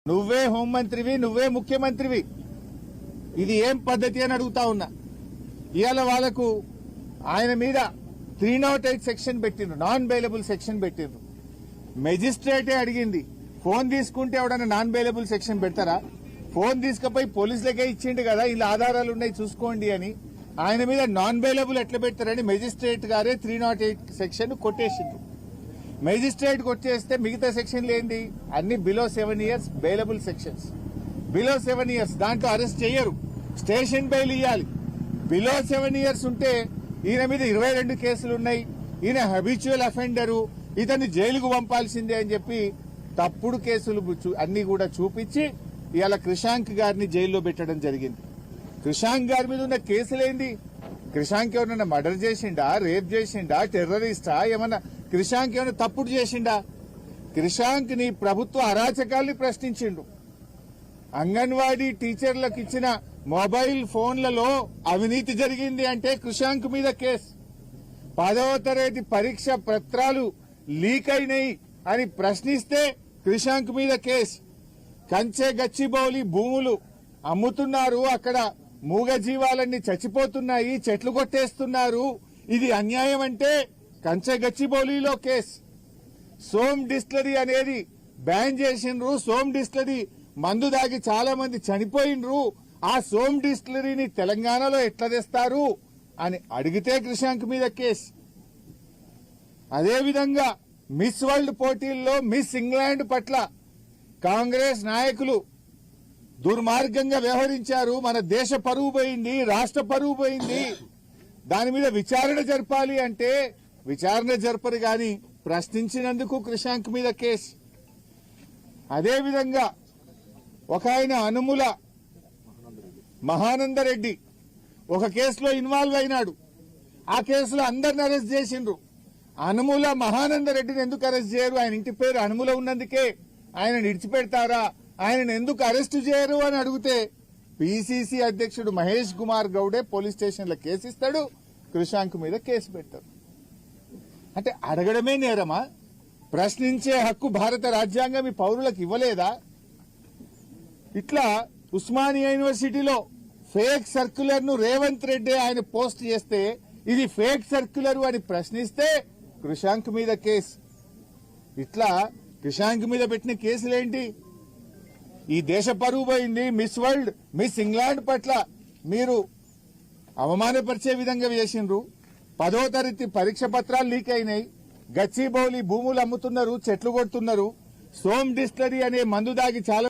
నువ్వే హోంమంత్రివి, నువ్వే ముఖ్యమంత్రివి. ఇది ఏం పద్ధతి అని అడుగుతా ఉన్నా. ఇవాళ వాళ్లకు ఆయన మీద 308 సెక్షన్ పెట్టిండ్రు, నాన్ బెయిలబుల్ సెక్షన్ పెట్టిండ్రు. మెజిస్ట్రేటే అడిగింది, ఫోన్ తీసుకుంటే ఎవడన్నా నాన్ బెయిలబుల్ సెక్షన్ పెడతారా? ఫోన్ తీసుకుపోయి పోలీసులకే ఇచ్చిండు కదా, ఇలా ఆధారాలు ఉన్నాయి చూసుకోండి అని. ఆయన మీద నాన్ బెయిలబుల్ ఎట్లా పెడతారని మెజిస్ట్రేట్ గారే 308 సెక్షన్ కొట్టేసిండ్రు. మెజిస్ట్రేట్ కొట్టేస్తే మిగతా సెక్షన్లు ఏంది? అన్ని below 7 years bailable sections. Below 7 years దాంట్లో అరెస్ట్ చేయరు, స్టేషన్ బెయిల్ ఇవ్వాలి. బిలో 7 years ఉంటే ఈయన మీద 22 కేసులు ఉన్నాయి, ఈయన హ్యాబిచువల్ అఫెండరు, ఇతన్ని జైలుకు పంపాల్సిందే అని చెప్పి తప్పుడు కేసులు అన్ని కూడా చూపించి ఇవాళ క్రిషాంక్ గారిని జైల్లో పెట్టడం జరిగింది. క్రిషాంక్ గారి మీద ఉన్న కేసులేంది? క్రిషాంక్ ఎవరన్నా మర్డర్ చేసిండా, రేప్ చేసిండా, టెర్రరిస్టా, ఏమన్నా క్రిషాంక్ ఏమన్నా తప్పుడు చేసిండా? క్రిషాంక్ ని ప్రభుత్వ అరాచకాల్ని ప్రశ్నించిండు. అంగన్వాడీ టీచర్లకు ఇచ్చిన మొబైల్ ఫోన్లలో అవినీతి జరిగింది అంటే క్రిషాంక్ మీద కేసు. 10వ తరగతి పరీక్ష పత్రాలు లీక్ అయినాయి అని ప్రశ్నిస్తే క్రిషాంక్ మీద కేసు. కంచె గచ్చిబౌలి భూములు అమ్ముతున్నారు, అక్కడ మూగ జీవాలన్నీ చచ్చిపోతున్నాయి, చెట్లు కొట్టేస్తున్నారు, ఇది అన్యాయం అంటే కంచె గచ్చిబౌలిలో కేసు. సోమ్ డిస్టిలరీ అనేది బ్యాన్ చేసిండ్రు, సోమ్ డిస్టిలరీ మందు దాగి చాలా మంది చనిపోయిండ్రు, ఆ సోమ్ డిస్టిలరీని తెలంగాణలో ఎట్లా తెస్తారు అని అడిగితే క్రిషాంక్ మీద కేసు. అదేవిధంగా మిస్ వరల్డ్ పోటీల్లో మిస్ ఇంగ్లాండ్ పట్ల కాంగ్రెస్ నాయకులు దుర్మార్గంగా వ్యవహరించారు, మన దేశ పరువు పోయింది, రాష్ట్ర పరువు పోయింది, దాని మీద విచారణ జరపాలి అంటే విచారణ జరపరు గాని ప్రశ్నించినందుకు క్రిషాంక్ మీద కేసు. అదేవిధంగా ఒక ఆయన అనుముల మహానందరెడ్డి ఒక కేసులో ఇన్వాల్వ్ అయినాడు. ఆ కేసులో అందరిని అరెస్ట్ చేసిండ్రు. అనుముల మహానందరెడ్డిని ఎందుకు అరెస్ట్ చేయరు? ఆయన ఇంటి పేరు అనుముల ఉన్నందుకే ఆయన విడిచిపెడతారా? ఆయనను ఎందుకు అరెస్ట్ చేయరు అని అడిగితే పిసిసి అధ్యక్షుడు మహేష్ కుమార్ గౌడే పోలీస్ స్టేషన్లో కేసు ఇస్తాడు, క్రిషాంక్ మీద కేసు పెట్టారు. అంటే అడగడమే నేరమా? ప్రశ్నించే హక్కు భారత రాజ్యాంగం ఈ పౌరులకు ఇవ్వలేదా? ఇట్లా ఉస్మానియా యూనివర్సిటీలో ఫేక్ సర్క్యులర్ ను రేవంత్ రెడ్డి ఆయన పోస్ట్ చేస్తే ఇది ఫేక్ సర్క్యులర్ అని ప్రశ్నిస్తే క్రిషాంక్ మీద కేసు. ఇట్లా క్రిషాంక్ మీద పెట్టిన కేసులేంటి? ఈ దేశ పరువు పోయింది, మిస్ వరల్డ్, మిస్ ఇంగ్లాండ్ పట్ల మీరు అవమానపరిచే విధంగా చేసిండ్రు. 10వ తరగతి పరీక్ష పత్రాలు లీక్ అయినాయి, గచ్చిబౌలి భూములు అమ్ముతున్నారు, చెట్లు కొడుతున్నారు, సోమ్ డిస్టిలరీ అనే మందు దాగి చాలా